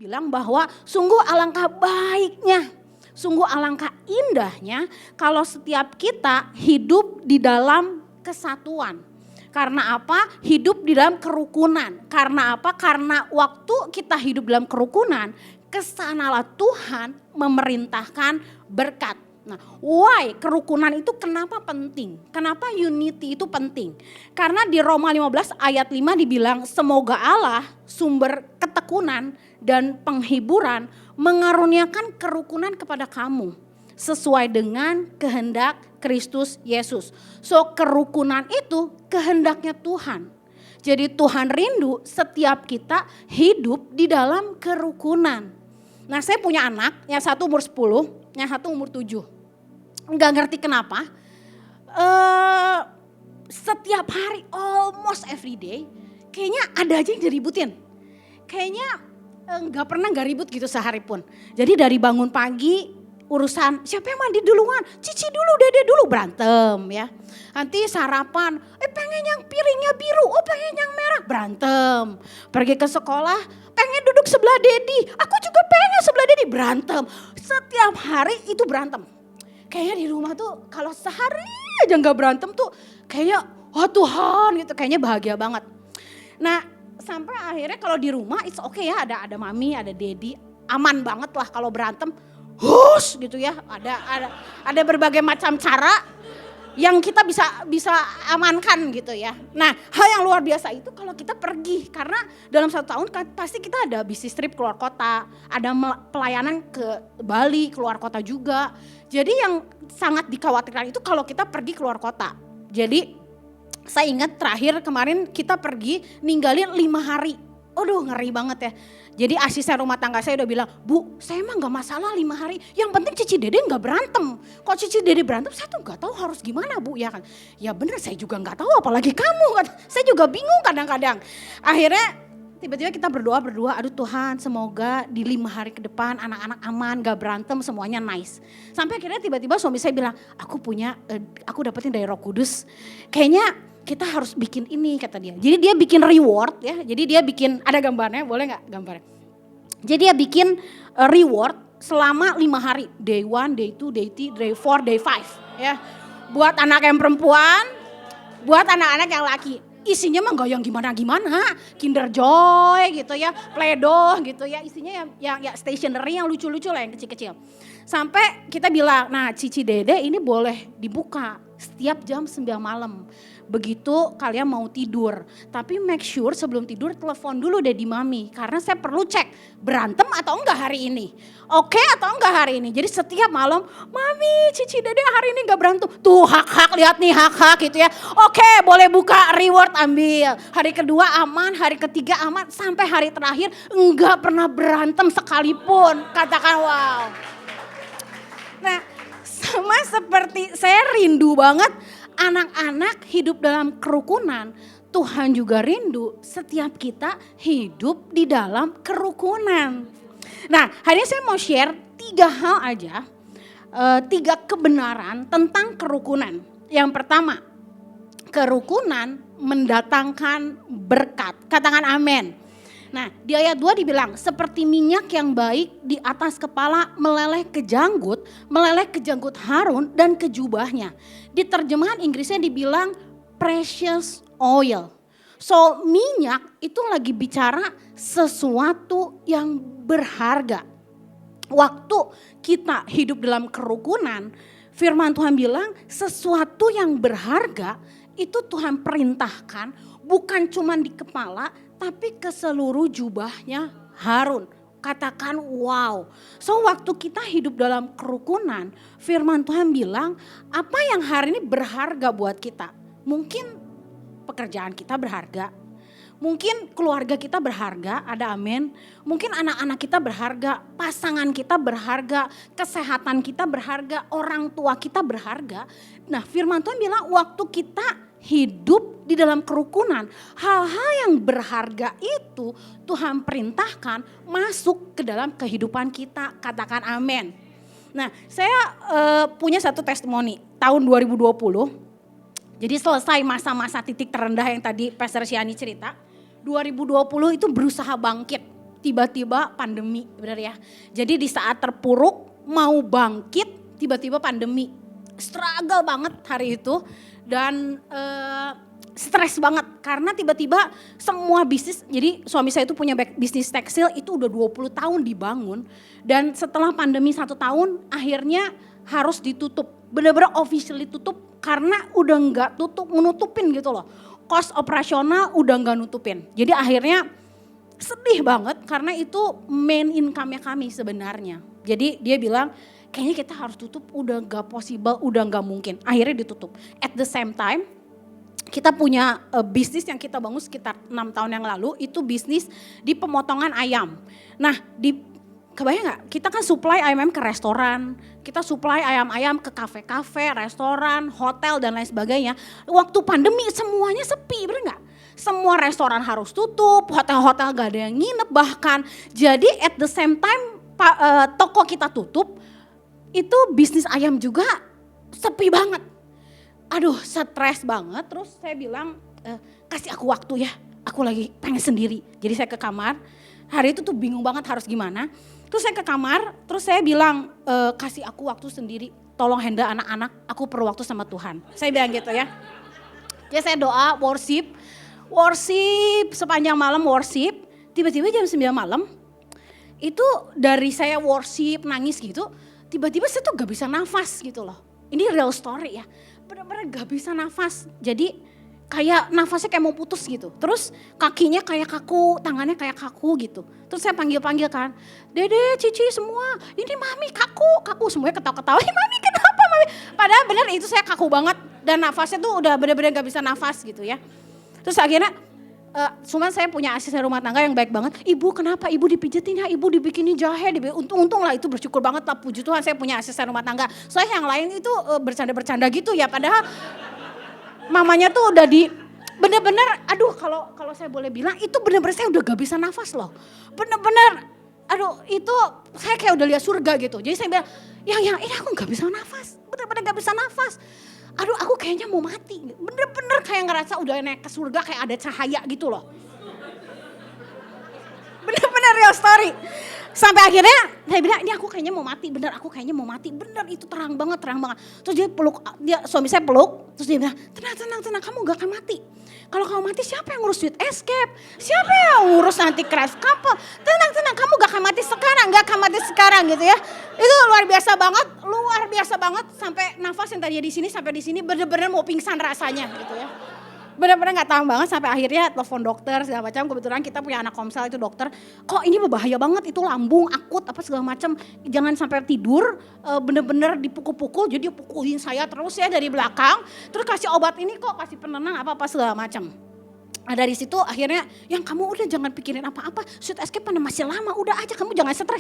Bilang bahwa sungguh alangkah baiknya, sungguh alangkah indahnya kalau setiap kita hidup di dalam kesatuan. Karena apa? Hidup di dalam kerukunan. Karena apa? Karena waktu kita hidup dalam kerukunan, kesanalah Tuhan memerintahkan berkat. Nah, why kerukunan itu kenapa penting? Kenapa unity itu penting? Karena di Roma 15 ayat 5 dibilang semoga Allah sumber ketekunan dan penghiburan mengaruniakan kerukunan kepada kamu sesuai dengan kehendak Kristus Yesus. So kerukunan itu kehendaknya Tuhan. Jadi Tuhan rindu setiap kita hidup di dalam kerukunan. Nah, saya punya anak, yang satu umur 10, yang satu umur 7. Nggak ngerti kenapa, setiap hari almost every day kayaknya ada aja yang diributin. Kayaknya nggak pernah nggak ribut gitu sehari pun. Jadi dari bangun pagi urusan siapa yang mandi duluan, cici dulu, dede dulu, berantem ya. Nanti sarapan, pengen yang piringnya biru, pengen yang merah, berantem. Pergi ke sekolah, pengen duduk sebelah dedi, aku juga pengen sebelah dedi, berantem. Setiap hari itu berantem. Kayaknya di rumah tuh kalau sehari aja gak berantem tuh kayaknya wah Tuhan gitu, kayaknya bahagia banget. Nah sampai akhirnya kalau di rumah it's okay ya, ada mami, ada daddy, aman banget lah kalau berantem. Hush gitu ya, ada berbagai macam cara yang kita bisa amankan gitu ya. Nah hal yang luar biasa itu kalau kita pergi, karena dalam 1 tahun kan pasti kita ada bisnis trip keluar kota, ada pelayanan ke Bali, keluar kota juga. Jadi yang sangat dikhawatirkan itu kalau kita pergi keluar kota. Jadi saya ingat terakhir kemarin kita pergi ninggalin 5 hari. Aduh ngeri banget ya. Jadi asisten rumah tangga saya udah bilang, Bu saya emang gak masalah 5 hari. Yang penting Cici Dede gak berantem. Kalau Cici Dede berantem saya tuh gak tahu harus gimana Bu ya kan. Ya bener saya juga gak tahu apalagi kamu kan. Saya juga bingung kadang-kadang. Akhirnya tiba-tiba kita berdoa, aduh Tuhan semoga di 5 hari ke depan anak-anak aman, gak berantem, semuanya nice. Sampai akhirnya tiba-tiba suami saya bilang, aku dapetin dari Roh Kudus. Kayaknya kita harus bikin ini kata dia. Jadi dia bikin reward ya, jadi dia bikin, ada gambarnya boleh gak gambarnya. Jadi dia bikin reward selama 5 hari. Day 1, day 2, day 3, day 4, day 5 ya. Buat anak yang perempuan, buat anak-anak yang laki. Isinya mah gak yang gimana-gimana, Kinder Joy gitu ya, Play-Doh gitu ya, isinya yang stationery yang lucu-lucu lah yang kecil-kecil. Sampai kita bilang, nah Cici Dede ini boleh dibuka setiap jam 9 malam. Begitu kalian mau tidur, tapi make sure sebelum tidur telepon dulu deh di mami. Karena saya perlu cek berantem atau enggak hari ini. Oke atau enggak hari ini. Jadi setiap malam, mami Cici Dede hari ini enggak berantem. Tuh hak-hak lihat nih hak-hak gitu ya. Oke boleh buka reward ambil. Hari kedua aman, hari ketiga aman. Sampai hari terakhir enggak pernah berantem sekalipun. Katakan wow. Nah sama seperti saya rindu banget anak-anak hidup dalam kerukunan, Tuhan juga rindu setiap kita hidup di dalam kerukunan. Nah hari ini saya mau share 3 hal aja, 3 kebenaran tentang kerukunan. Yang pertama, kerukunan mendatangkan berkat, katakan amin. Nah di ayat 2 dibilang seperti minyak yang baik di atas kepala meleleh ke janggut Harun dan ke jubahnya. Di terjemahan Inggrisnya dibilang precious oil. So minyak itu lagi bicara sesuatu yang berharga. Waktu kita hidup dalam kerukunan, firman Tuhan bilang sesuatu yang berharga itu Tuhan perintahkan bukan cuma di kepala tapi ke seluruh jubahnya Harun. Katakan wow. So waktu kita hidup dalam kerukunan, firman Tuhan bilang apa yang hari ini berharga buat kita. Mungkin pekerjaan kita berharga, Mungkin keluarga kita berharga, ada amin. Mungkin anak-anak kita berharga, pasangan kita berharga, kesehatan kita berharga, orang tua kita berharga. Nah firman Tuhan bilang waktu kita hidup di dalam kerukunan, hal-hal yang berharga itu Tuhan perintahkan masuk ke dalam kehidupan kita, katakan amin. Nah saya punya satu testimoni tahun 2020, jadi selesai masa-masa titik terendah yang tadi Pastor Siani cerita, 2020 itu berusaha bangkit, tiba-tiba pandemi, benar ya. Jadi di saat terpuruk mau bangkit, tiba-tiba pandemi. Struggle banget hari itu dan stres banget karena tiba-tiba semua bisnis, jadi suami saya itu punya bisnis tekstil itu udah 20 tahun dibangun dan setelah pandemi 1 tahun akhirnya harus ditutup, benar-benar officially tutup karena udah nggak menutupin gitu loh. Cost operasional udah nggak nutupin. Jadi akhirnya sedih banget karena itu main income-nya kami sebenarnya. Jadi dia bilang kayaknya kita harus tutup, udah nggak possible, udah nggak mungkin. Akhirnya ditutup. At the same time kita punya bisnis yang kita bangun sekitar 6 tahun yang lalu itu bisnis di pemotongan ayam. Nah kebayang gak? Kita kan supply ayam-ayam ke restoran, kita supply ayam-ayam ke kafe-kafe, restoran, hotel dan lain sebagainya. Waktu pandemi semuanya sepi, bener gak? Semua restoran harus tutup, hotel-hotel gak ada yang nginep bahkan. Jadi at the same time toko kita tutup, itu bisnis ayam juga sepi banget. Aduh stres banget, terus saya bilang kasih aku waktu ya, aku lagi pengen sendiri. Jadi saya ke kamar, hari itu tuh bingung banget harus gimana. Terus saya ke kamar, terus saya bilang kasih aku waktu sendiri, tolong handle anak-anak, aku perlu waktu sama Tuhan. Saya bilang gitu ya. Jadi saya doa, worship sepanjang malam worship, tiba-tiba jam 9 malam, itu dari saya worship, nangis gitu, tiba-tiba saya tuh gak bisa nafas gitu loh. Ini real story ya, benar-benar gak bisa nafas, jadi kayak nafasnya kayak mau putus gitu. Terus kakinya kayak kaku, tangannya kayak kaku gitu. Terus saya panggil-panggil kan, Dede, Cici semua, ini Mami kaku. Semuanya ketawa-ketawa, Mami kenapa Mami? Padahal benar itu saya kaku banget dan nafasnya tuh udah benar-benar gak bisa nafas gitu ya. Terus akhirnya, cuman saya punya asisten rumah tangga yang baik banget. Ibu kenapa? Ibu dipijetin ya, ibu dibikinin jahe. Untung lah itu bersyukur banget lah, puji Tuhan saya punya asisten rumah tangga. Soalnya yang lain itu bercanda-bercanda gitu ya, padahal mamanya tuh udah bener-bener, aduh kalau saya boleh bilang itu bener-bener saya udah gak bisa nafas loh. Bener-bener, aduh itu saya kayak udah lihat surga gitu. Jadi saya bilang, yang ini aku gak bisa nafas, bener-bener gak bisa nafas. Aduh aku kayaknya mau mati, bener-bener kayak ngerasa udah naik ke surga kayak ada cahaya gitu loh. Bener-bener real story. Sampai akhirnya saya bilang ini aku kayaknya mau mati, bener aku kayaknya mau mati. Bener itu terang banget. Terus dia peluk, suami saya peluk, terus dia bilang tenang kamu gak akan mati. Kalau kamu mati siapa yang ngurus Sweet Escape? Siapa yang ngurus nanti Crash Couple? Tenang kamu gak akan mati sekarang gitu ya. Itu luar biasa banget sampai nafas yang tadinya di sini sampai di sini bener-bener mau pingsan rasanya gitu ya. Benar-benar gak tahan banget sampai akhirnya telepon dokter segala macam. Kebetulan kita punya anak komsel itu dokter. Kok ini berbahaya banget, itu lambung akut apa segala macam. Jangan sampai tidur, bener-bener dipukul-pukul. Jadi pukulin saya terus ya dari belakang. Terus kasih obat ini kok, kasih penenang apa-apa segala macam. Nah dari situ akhirnya yang kamu udah jangan pikirin apa-apa. Sweet Escape mana masih lama, udah aja kamu jangan stres.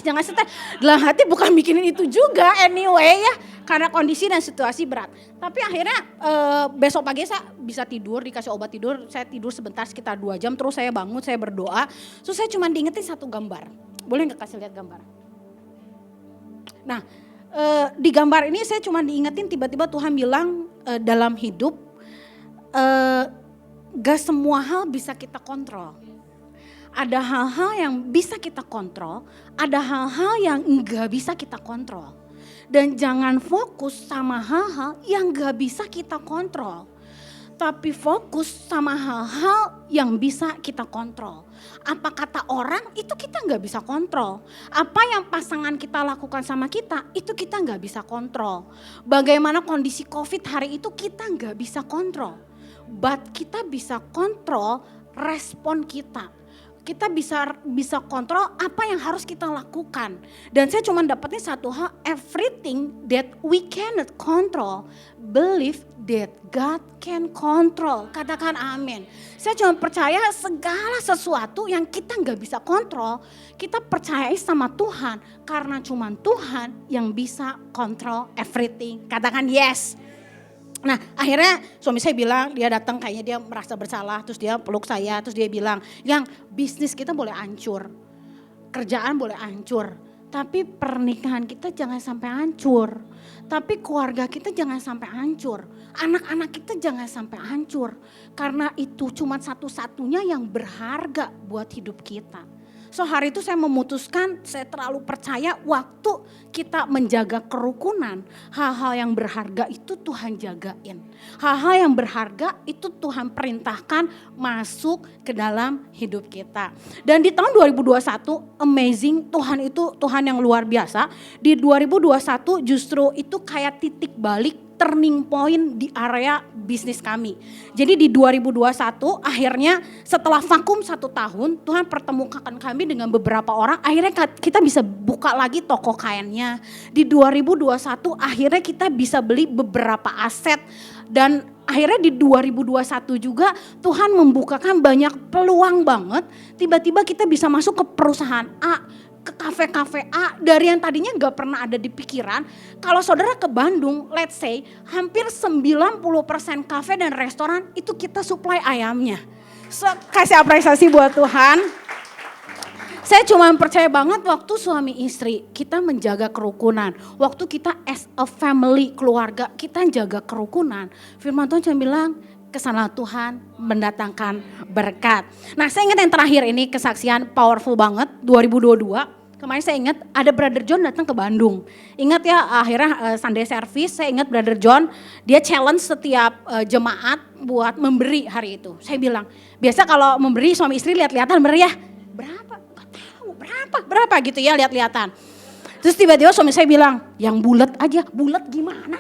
Dalam hati bukan mikirin itu juga anyway ya. Karena kondisi dan situasi berat. Tapi akhirnya besok pagi saya bisa tidur, dikasih obat tidur. Saya tidur sebentar sekitar 2 jam, terus saya bangun, saya berdoa. Terus saya cuma diingetin satu gambar. Boleh gak kasih lihat gambar? Nah di gambar ini saya cuma diingetin tiba-tiba Tuhan bilang dalam hidup gak semua hal bisa kita kontrol. Ada hal-hal yang bisa kita kontrol, ada hal-hal yang enggak bisa kita kontrol. Dan jangan fokus sama hal-hal yang gak bisa kita kontrol. Tapi fokus sama hal-hal yang bisa kita kontrol. Apa kata orang itu kita gak bisa kontrol. Apa yang pasangan kita lakukan sama kita itu kita gak bisa kontrol. Bagaimana kondisi COVID hari itu kita gak bisa kontrol. But kita bisa kontrol respon kita. Kita bisa kontrol apa yang harus kita lakukan. Dan saya cuma dapetin satu hal, everything that we cannot control, believe that God can control. Katakan amin. Saya cuma percaya segala sesuatu yang kita nggak bisa kontrol, kita percaya sama Tuhan. Karena cuma Tuhan yang bisa kontrol everything. Katakan yes. Nah akhirnya suami saya bilang, dia datang kayaknya dia merasa bersalah. Terus dia peluk saya, terus dia bilang, yang bisnis kita boleh hancur. Kerjaan boleh hancur. Tapi pernikahan kita jangan sampai hancur. Tapi keluarga kita jangan sampai hancur. Anak-anak kita jangan sampai hancur. Karena itu cuma satu-satunya yang berharga buat hidup kita. So hari itu saya memutuskan, saya terlalu percaya waktu kita menjaga kerukunan. Hal-hal yang berharga itu Tuhan jagain. Hal-hal yang berharga itu Tuhan perintahkan masuk ke dalam hidup kita. Dan di tahun 2021 amazing, Tuhan itu Tuhan yang luar biasa. Di 2021 justru itu kayak titik balik, turning point di area bisnis kami. Jadi di 2021 akhirnya setelah vakum 1 tahun Tuhan pertemukan kami dengan beberapa orang. Akhirnya kita bisa buka lagi toko kainnya. Di 2021 akhirnya kita bisa beli beberapa aset. Dan akhirnya di 2021 juga Tuhan membukakan banyak peluang banget. Tiba-tiba kita bisa masuk ke perusahaan A, ke kafe-kafe A, dari yang tadinya gak pernah ada di pikiran. Kalau saudara ke Bandung, let's say hampir 90% kafe dan restoran itu kita supply ayamnya. So, kasih apresiasi buat Tuhan. Saya cuma percaya banget waktu suami istri kita menjaga kerukunan. Waktu kita as a family, keluarga, kita jaga kerukunan. Firman Tuhan cuma bilang, kesanalah Tuhan mendatangkan berkat. Nah saya ingat yang terakhir ini kesaksian powerful banget 2022. Kemarin saya ingat ada Brother John datang ke Bandung. Ingat ya akhirnya Sunday service, saya ingat Brother John dia challenge setiap jemaat buat memberi hari itu. Saya bilang biasa kalau memberi suami istri lihat-lihatan meriah. Berapa? Gak tahu berapa gitu ya lihat-lihatan. Terus tiba-tiba suami saya bilang yang bulat aja, bulat gimana?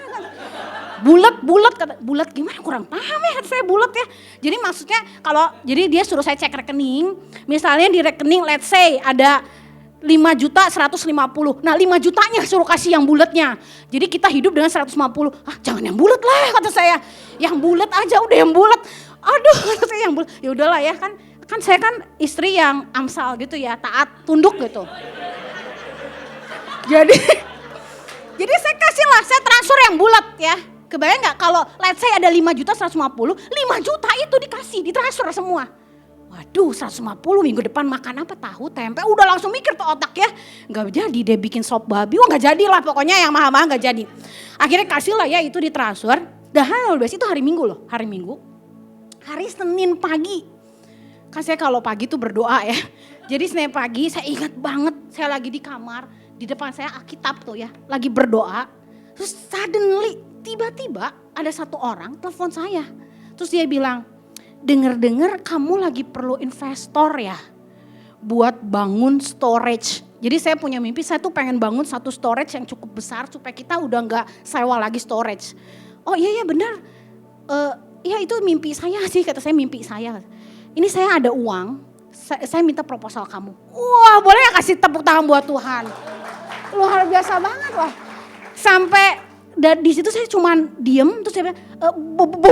Bulat gimana, kurang paham ya saya bulat ya. Jadi maksudnya kalau jadi dia suruh saya cek rekening, misalnya di rekening let's say ada 5.150.000. Nah 5 jutanya suruh kasih yang bulatnya. Jadi kita hidup dengan 150. Jangan yang bulat lah kata saya. Yang bulat aja udah yang bulat. Aduh kata saya yang bulat. Ya udahlah ya kan saya kan istri yang amsal gitu ya, taat, tunduk gitu. Jadi saya kasih lah, saya transfer yang bulat ya. Kebayang gak kalau let's say ada 5.150.000, 5 juta itu dikasih, ditransfer semua. Waduh 150 minggu depan makan apa, tahu, tempe, udah langsung mikir tuh otak ya. Gak jadi deh bikin sop babi, gak jadi lah pokoknya yang mahal-mahal gak jadi. Akhirnya kasih lah ya itu ditransfer. Dan itu hari Minggu loh, hari Minggu. Hari Senin pagi, kan saya kalau pagi tuh berdoa ya. Jadi Senin pagi saya ingat banget saya lagi di kamar, di depan saya Alkitab tuh ya, lagi berdoa. Terus suddenly tiba-tiba ada satu orang telepon saya. Terus dia bilang, dengar kamu lagi perlu investor ya buat bangun storage. Jadi saya punya mimpi, saya tuh pengen bangun satu storage yang cukup besar supaya kita udah gak sewa lagi storage. Oh iya benar, iya itu mimpi saya sih, kata saya mimpi saya. Ini saya ada uang, saya minta proposal kamu. Wah boleh gak kasih tepuk tangan buat Tuhan. Luar biasa banget loh. Sampai di situ saya cuman diem, terus saya bilang,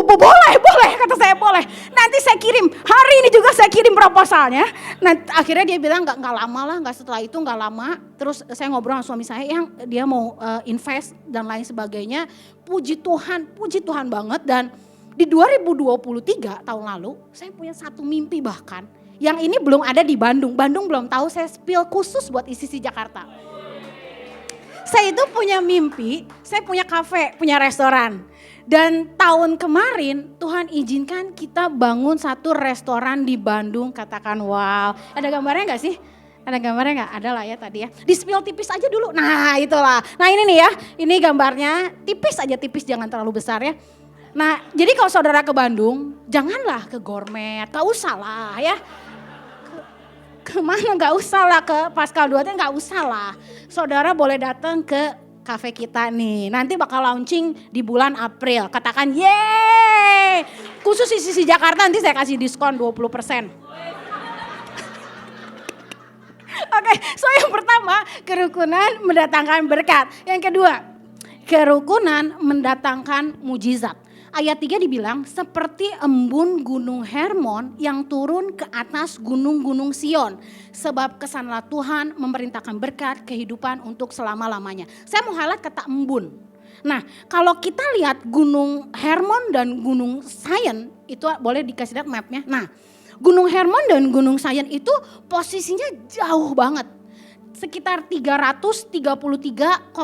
boleh, kata saya boleh. Nanti saya kirim, hari ini juga saya kirim proposalnya. Nah akhirnya dia bilang nggak lama lah, nggak setelah itu nggak lama. Terus saya ngobrol sama suami saya yang dia mau invest dan lain sebagainya. Puji Tuhan banget. Dan di 2023 tahun lalu, saya punya satu mimpi bahkan. Yang ini belum ada di Bandung belum tahu, saya spill khusus buat ICC Jakarta. Saya itu punya mimpi, saya punya kafe, punya restoran. Dan tahun kemarin Tuhan izinkan kita bangun satu restoran di Bandung. Katakan wow, ada gambarnya gak sih? Ada gambarnya gak? Ada lah ya tadi ya. Di spill tipis aja dulu, nah itulah. Nah ini nih ya, ini gambarnya tipis aja, tipis jangan terlalu besar ya. Nah jadi kalau saudara ke Bandung, janganlah ke gourmet, gak usah lah ya. Kemana gak usah lah, ke Pascal 2 gak usah lah. Saudara boleh datang ke kafe kita nih. Nanti bakal launching di bulan April. Katakan yeay. Khusus ICC Jakarta nanti saya kasih diskon 20%. Oke, so yang pertama kerukunan mendatangkan berkat. Yang kedua, kerukunan mendatangkan mujizat. Ayat 3 dibilang seperti embun gunung Hermon yang turun ke atas gunung-gunung Sion. Sebab kesanlah Tuhan memerintahkan berkat kehidupan untuk selama-lamanya. Saya mau highlight kata embun. Nah kalau kita lihat gunung Hermon dan gunung Sion itu boleh dikasih lihat mapnya. Nah gunung Hermon dan gunung Sion itu posisinya jauh banget. Sekitar 333,3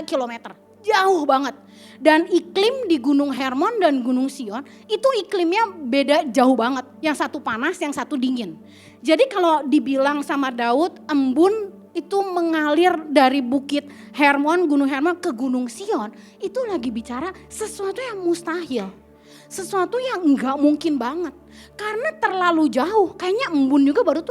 kilometer. Jauh banget. Dan iklim di Gunung Hermon dan Gunung Sion itu iklimnya beda jauh banget. Yang satu panas, yang satu dingin. Jadi kalau dibilang sama Daud, embun itu mengalir dari bukit Hermon, Gunung Hermon ke Gunung Sion. Itu lagi bicara sesuatu yang mustahil. Sesuatu yang enggak mungkin banget. Karena terlalu jauh, kayaknya embun juga baru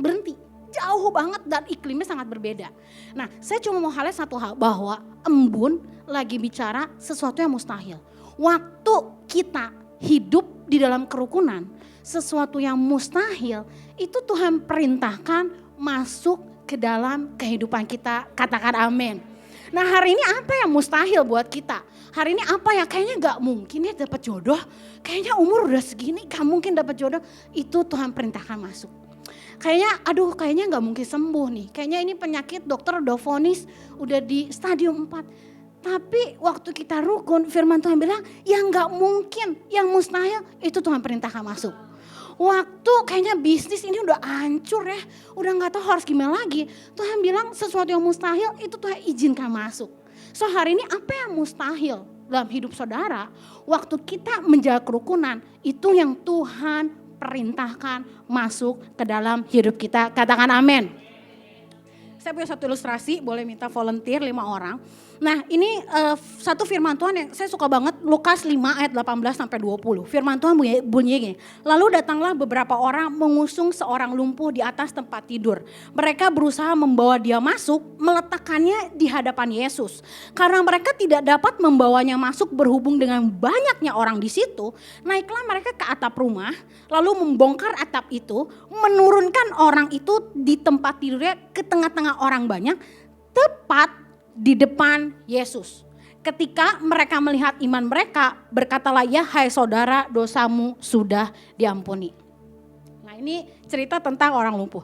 berhenti. Jauh banget dan iklimnya sangat berbeda. Nah saya cuma mau highlight satu hal bahwa embun lagi bicara sesuatu yang mustahil. Waktu kita hidup di dalam kerukunan, sesuatu yang mustahil itu Tuhan perintahkan masuk ke dalam kehidupan kita, katakan amin. Nah hari ini apa yang mustahil buat kita? Hari ini apa ya kayaknya gak mungkin ya dapat jodoh. Kayaknya umur udah segini gak mungkin dapat jodoh. Itu Tuhan perintahkan masuk. Kayaknya gak mungkin sembuh nih. Kayaknya ini penyakit dokter udah vonis udah di stadium 4. Tapi waktu kita rukun firman Tuhan bilang yang gak mungkin, yang mustahil itu Tuhan perintahkan masuk. Waktu kayaknya bisnis ini udah hancur ya, udah gak tahu harus gimana lagi. Tuhan bilang sesuatu yang mustahil itu Tuhan izinkan masuk. So hari ini apa yang mustahil dalam hidup saudara? Waktu kita menjaga kerukunan itu yang Tuhan perintahkan masuk ke dalam hidup kita. Katakan amin. Saya punya satu ilustrasi, boleh minta volunteer 5 orang. Nah ini satu firman Tuhan yang saya suka banget, Lukas 5 ayat 18 sampai 20. Firman Tuhan bunyi gini. Lalu datanglah beberapa orang mengusung seorang lumpuh di atas tempat tidur. Mereka berusaha membawa dia masuk, meletakkannya di hadapan Yesus. Karena mereka tidak dapat membawanya masuk berhubung dengan banyaknya orang di situ, naiklah mereka ke atap rumah, lalu membongkar atap itu, menurunkan orang itu di tempat tidurnya ke tengah-tengah orang banyak, tepat di depan Yesus. Ketika mereka melihat iman mereka, berkatalah, ya hai saudara, dosamu sudah diampuni. Nah ini cerita tentang orang lumpuh.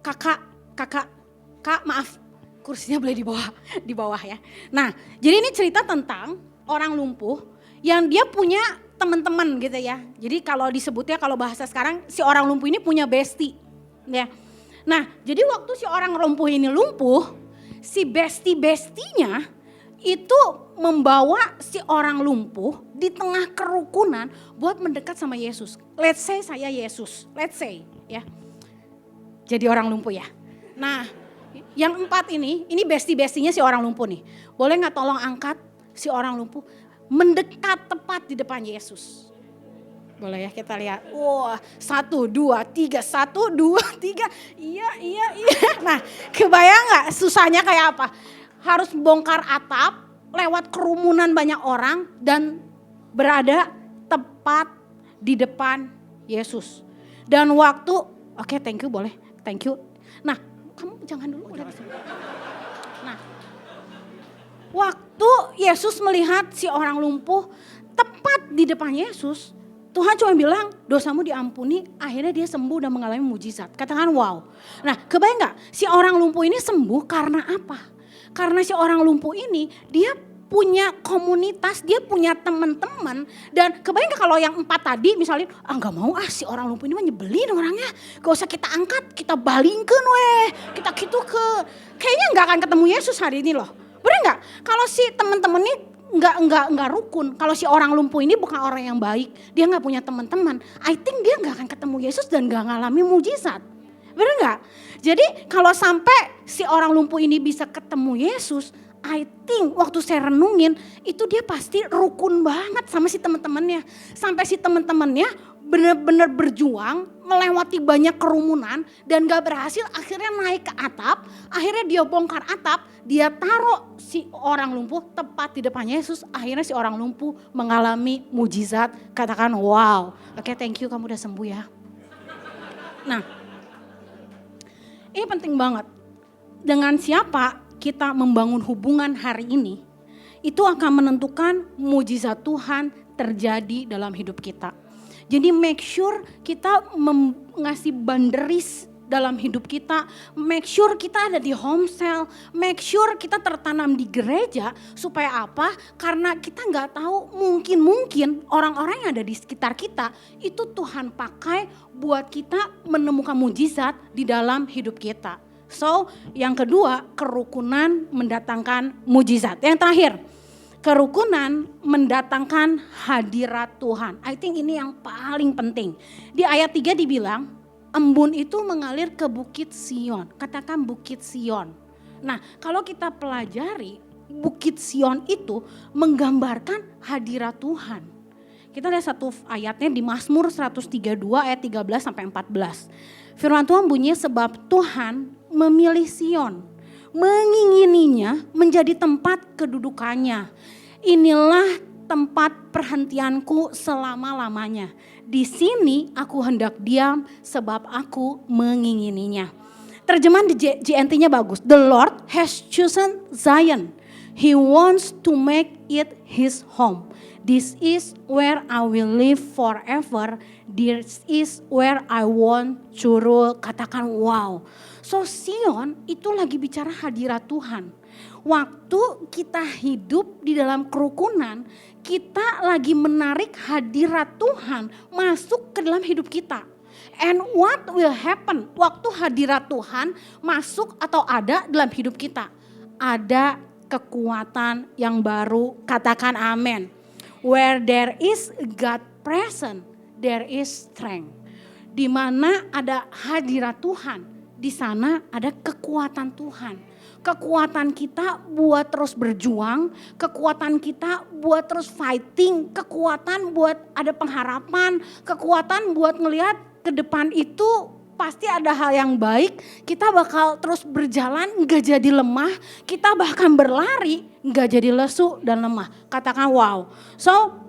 Kak maaf, kursinya boleh di bawah ya. Nah jadi ini cerita tentang orang lumpuh yang dia punya teman-teman gitu ya. Jadi kalau disebutnya, kalau bahasa sekarang, si orang lumpuh ini punya bestie. Ya. Nah jadi waktu si orang lumpuh ini lumpuh, si bestie-bestinya itu membawa si orang lumpuh di tengah kerukunan buat mendekat sama Yesus. Let's say saya Yesus, let's say ya. Jadi orang lumpuh ya. Nah yang 4 ini bestie-bestinya si orang lumpuh nih. Boleh gak tolong angkat si orang lumpuh mendekat tepat di depan Yesus. Boleh ya kita lihat. Wah 1, 2, 3, 1, 2, 3. Iya. Nah kebayang gak susahnya kayak apa? Harus bongkar atap, lewat kerumunan banyak orang dan berada tepat di depan Yesus. Dan waktu, oke, thank you boleh, thank you. Nah kamu jangan dulu boleh disini. Nah waktu Yesus melihat si orang lumpuh tepat di depan Yesus, Tuhan cuma bilang dosamu diampuni, akhirnya dia sembuh dan mengalami mujizat. Katakan wow. Nah kebayang gak si orang lumpuh ini sembuh karena apa? Karena si orang lumpuh ini dia punya komunitas, dia punya teman-teman. Dan kebayang gak kalau yang 4 tadi misalnya, gak mau si orang lumpuh ini mah nyebelin orangnya. Gak usah kita angkat, kita balingkan kita gitu ke. Kayaknya gak akan ketemu Yesus hari ini loh. Bener gak? Kalau si teman-teman ini enggak rukun. Kalau si orang lumpuh ini bukan orang yang baik, dia enggak punya teman-teman, I think dia enggak akan ketemu Yesus dan enggak ngalami mujizat. Benar enggak? Jadi kalau sampai si orang lumpuh ini bisa ketemu Yesus, I think waktu saya renungin itu dia pasti rukun banget sama si teman-temannya. Sampai si teman-temannya benar-benar berjuang melewati banyak kerumunan dan gak berhasil, akhirnya naik ke atap, akhirnya dia bongkar atap, dia taruh si orang lumpuh tepat di depan Yesus, akhirnya si orang lumpuh mengalami mujizat. Katakan wow, oke, thank you, kamu udah sembuh ya. Nah ini penting banget, dengan siapa kita membangun hubungan hari ini, itu akan menentukan mujizat Tuhan terjadi dalam hidup kita. Jadi make sure kita ngasih boundaries dalam hidup kita, make sure kita ada di home cell, make sure kita tertanam di gereja, supaya apa? Karena kita nggak tahu, mungkin orang-orang yang ada di sekitar kita itu Tuhan pakai buat kita menemukan mujizat di dalam hidup kita. So yang kedua, kerukunan mendatangkan mujizat. Yang terakhir, kerukunan mendatangkan hadirat Tuhan. I think ini yang paling penting. Di ayat 3 dibilang, embun itu mengalir ke Bukit Sion. Katakan Bukit Sion. Nah, kalau kita pelajari, Bukit Sion itu menggambarkan hadirat Tuhan. Kita lihat satu ayatnya di Mazmur 132 ayat 13 sampai 14. Firman Tuhan bunyi, sebab Tuhan memilih Sion, mengingininya menjadi tempat kedudukannya. Inilah tempat perhentianku selama-lamanya. Di sini aku hendak diam sebab aku mengingininya. Terjemahan di JNT-nya bagus. The Lord has chosen Zion. He wants to make it his home. This is where I will live forever. This is where I want to rule. Katakan wow. So Sion itu lagi bicara hadirat Tuhan. Waktu kita hidup di dalam kerukunan, kita lagi menarik hadirat Tuhan masuk ke dalam hidup kita. And what will happen waktu hadirat Tuhan masuk atau ada dalam hidup kita? Ada kekuatan yang baru, katakan amin. Where there is God present, there is strength. Di mana ada hadirat Tuhan, di sana ada kekuatan Tuhan. Kekuatan kita buat terus berjuang, kekuatan kita buat terus fighting, kekuatan buat ada pengharapan, kekuatan buat ngelihat ke depan itu pasti ada hal yang baik, kita bakal terus berjalan gak jadi lemah, kita bahkan berlari gak jadi lesu dan lemah. Katakan wow. So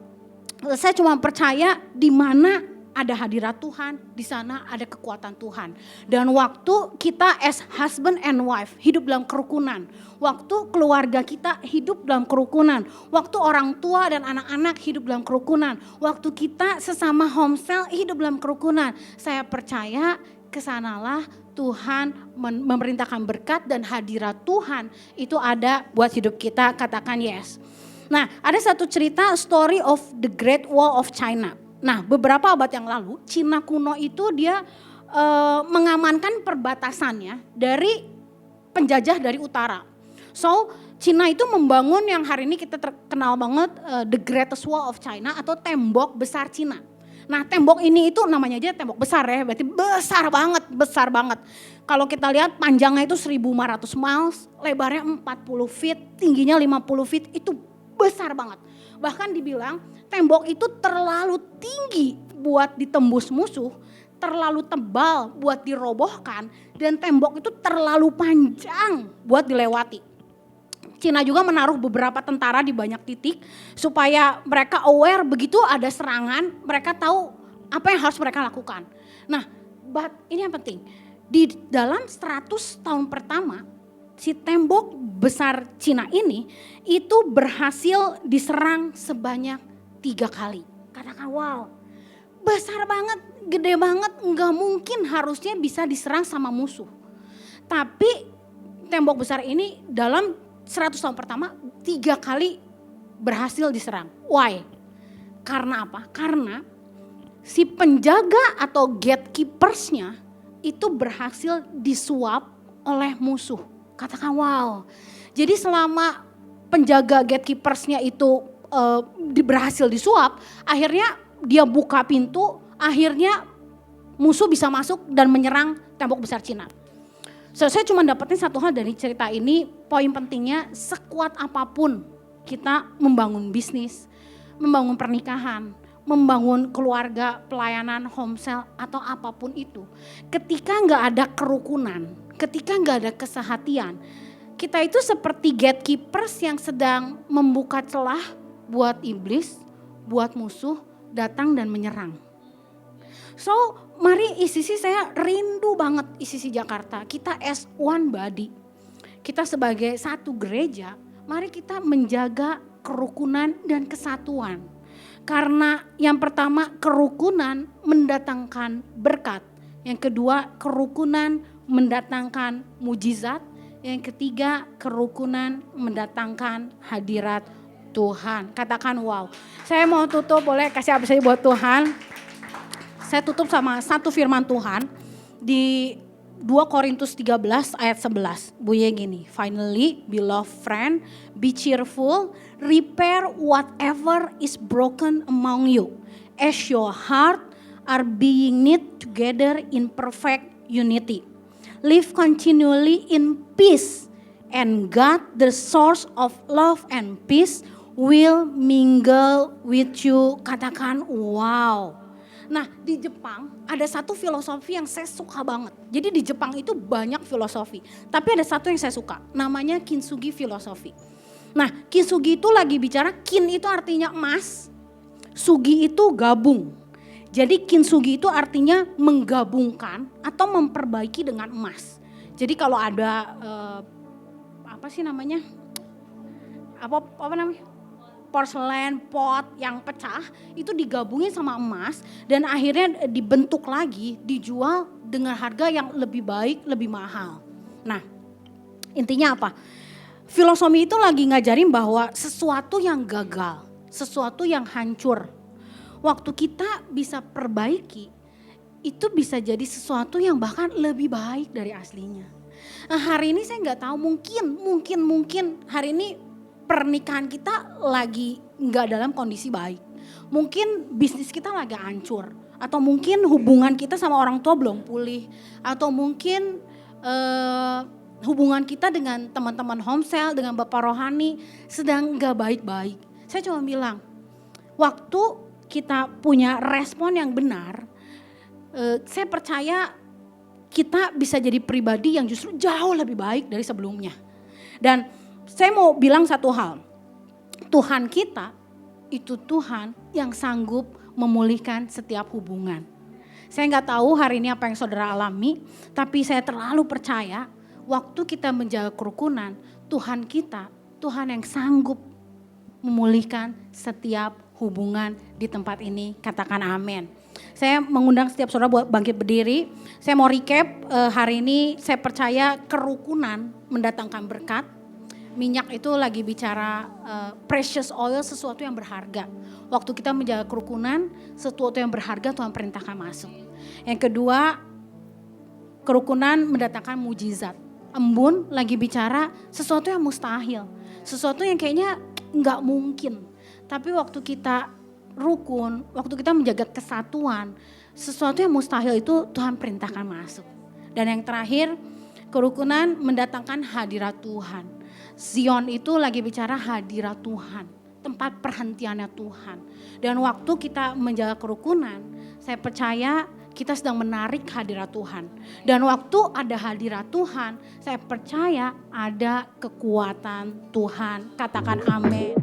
saya cuma percaya di mana ada hadirat Tuhan, di sana ada kekuatan Tuhan. Dan waktu kita as husband and wife hidup dalam kerukunan, waktu keluarga kita hidup dalam kerukunan, waktu orang tua dan anak-anak hidup dalam kerukunan, waktu kita sesama home cell hidup dalam kerukunan, saya percaya kesanalah Tuhan memerintahkan berkat dan hadirat Tuhan itu ada buat hidup kita, katakan yes. Nah, ada satu cerita story of the Great Wall of China. Nah, beberapa abad yang lalu, Cina kuno itu dia mengamankan perbatasannya dari penjajah dari utara. So, Cina itu membangun yang hari ini kita terkenal banget the Greatest Wall of China atau tembok besar Cina. Nah, tembok ini itu namanya aja tembok besar ya, berarti besar banget. Kalau kita lihat panjangnya itu 1.500 miles, lebarnya 40 feet, tingginya 50 feet, itu besar banget. Bahkan dibilang tembok itu terlalu tinggi buat ditembus musuh, terlalu tebal buat dirobohkan, dan tembok itu terlalu panjang buat dilewati. Cina juga menaruh beberapa tentara di banyak titik supaya mereka aware begitu ada serangan, mereka tahu apa yang harus mereka lakukan. Nah, ini yang penting. Di dalam 100 tahun pertama, si tembok besar Cina ini itu berhasil diserang sebanyak 3 kali. Katakan wow, besar banget, gede banget, nggak mungkin harusnya bisa diserang sama musuh. Tapi tembok besar ini dalam 100 tahun pertama 3 kali berhasil diserang. Why? Karena apa? Karena si penjaga atau gatekeepersnya itu berhasil disuap oleh musuh. Katakan wow. Jadi selama penjaga gatekeepersnya itu berhasil disuap, akhirnya dia buka pintu, akhirnya musuh bisa masuk dan menyerang tembok besar Cina. So, saya cuma dapetin satu hal dari cerita ini, poin pentingnya sekuat apapun kita membangun bisnis, membangun pernikahan, membangun keluarga, pelayanan, home cell atau apapun itu. Ketika nggak ada kerukunan, ketika nggak ada kesehatian, kita itu seperti gatekeepers yang sedang membuka celah buat iblis, buat musuh datang dan menyerang. So, mari ICC, saya rindu banget ICC Jakarta. Kita as one body. Kita sebagai satu gereja, mari kita menjaga kerukunan dan kesatuan. Karena yang pertama kerukunan mendatangkan berkat. Yang kedua kerukunan mendatangkan mujizat. Yang ketiga kerukunan mendatangkan hadirat Tuhan. Katakan wow. Saya mau tutup, boleh kasih apresiasi buat Tuhan. Saya tutup sama satu firman Tuhan di 2 Korintus 13 ayat 11. Bunyinya gini, finally beloved friend, be cheerful, repair whatever is broken among you, as your heart are being knit together in perfect unity. Live continually in peace, and God, the source of love and peace, will mingle with you. Katakan wow. Nah di Jepang ada satu filosofi yang saya suka banget. Jadi di Jepang itu banyak filosofi. Tapi ada satu yang saya suka, namanya Kintsugi filosofi. Nah Kintsugi itu lagi bicara, kin itu artinya emas, sugi itu gabung. Jadi Kintsugi itu artinya menggabungkan atau memperbaiki dengan emas. Jadi kalau ada apa namanya porselen, pot yang pecah itu digabungin sama emas dan akhirnya dibentuk lagi, dijual dengan harga yang lebih baik, lebih mahal. Nah intinya apa? Filosofi itu lagi ngajarin bahwa sesuatu yang gagal, sesuatu yang hancur, waktu kita bisa perbaiki itu bisa jadi sesuatu yang bahkan lebih baik dari aslinya. Nah hari ini saya nggak tahu, mungkin hari ini pernikahan kita lagi nggak dalam kondisi baik. Mungkin bisnis kita lagi hancur. Atau mungkin hubungan kita sama orang tua belum pulih. Atau mungkin hubungan kita dengan teman-teman homesel, dengan bapak rohani sedang nggak baik-baik. Saya cuma bilang, waktu kita punya respon yang benar, saya percaya kita bisa jadi pribadi yang justru jauh lebih baik dari sebelumnya. Dan saya mau bilang satu hal, Tuhan kita itu Tuhan yang sanggup memulihkan setiap hubungan. Saya nggak tahu hari ini apa yang saudara alami, tapi saya terlalu percaya waktu kita menjaga kerukunan, Tuhan kita, Tuhan yang sanggup memulihkan setiap hubungan di tempat ini. Katakan amin. Saya mengundang setiap saudara buat bangkit berdiri. Saya mau recap hari ini, saya percaya kerukunan mendatangkan berkat. Minyak itu lagi bicara precious oil, sesuatu yang berharga. Waktu kita menjaga kerukunan, sesuatu yang berharga Tuhan perintahkan masuk. Yang kedua, kerukunan mendatangkan mujizat. Embun lagi bicara sesuatu yang mustahil. Sesuatu yang kayaknya nggak mungkin. Tapi waktu kita rukun, waktu kita menjaga kesatuan, sesuatu yang mustahil itu Tuhan perintahkan masuk. Dan yang terakhir, kerukunan mendatangkan hadirat Tuhan. Zion itu lagi bicara hadirat Tuhan, tempat perhentiannya Tuhan. Dan waktu kita menjaga kerukunan, saya percaya kita sedang menarik hadirat Tuhan. Dan waktu ada hadirat Tuhan, saya percaya ada kekuatan Tuhan. Katakan amin.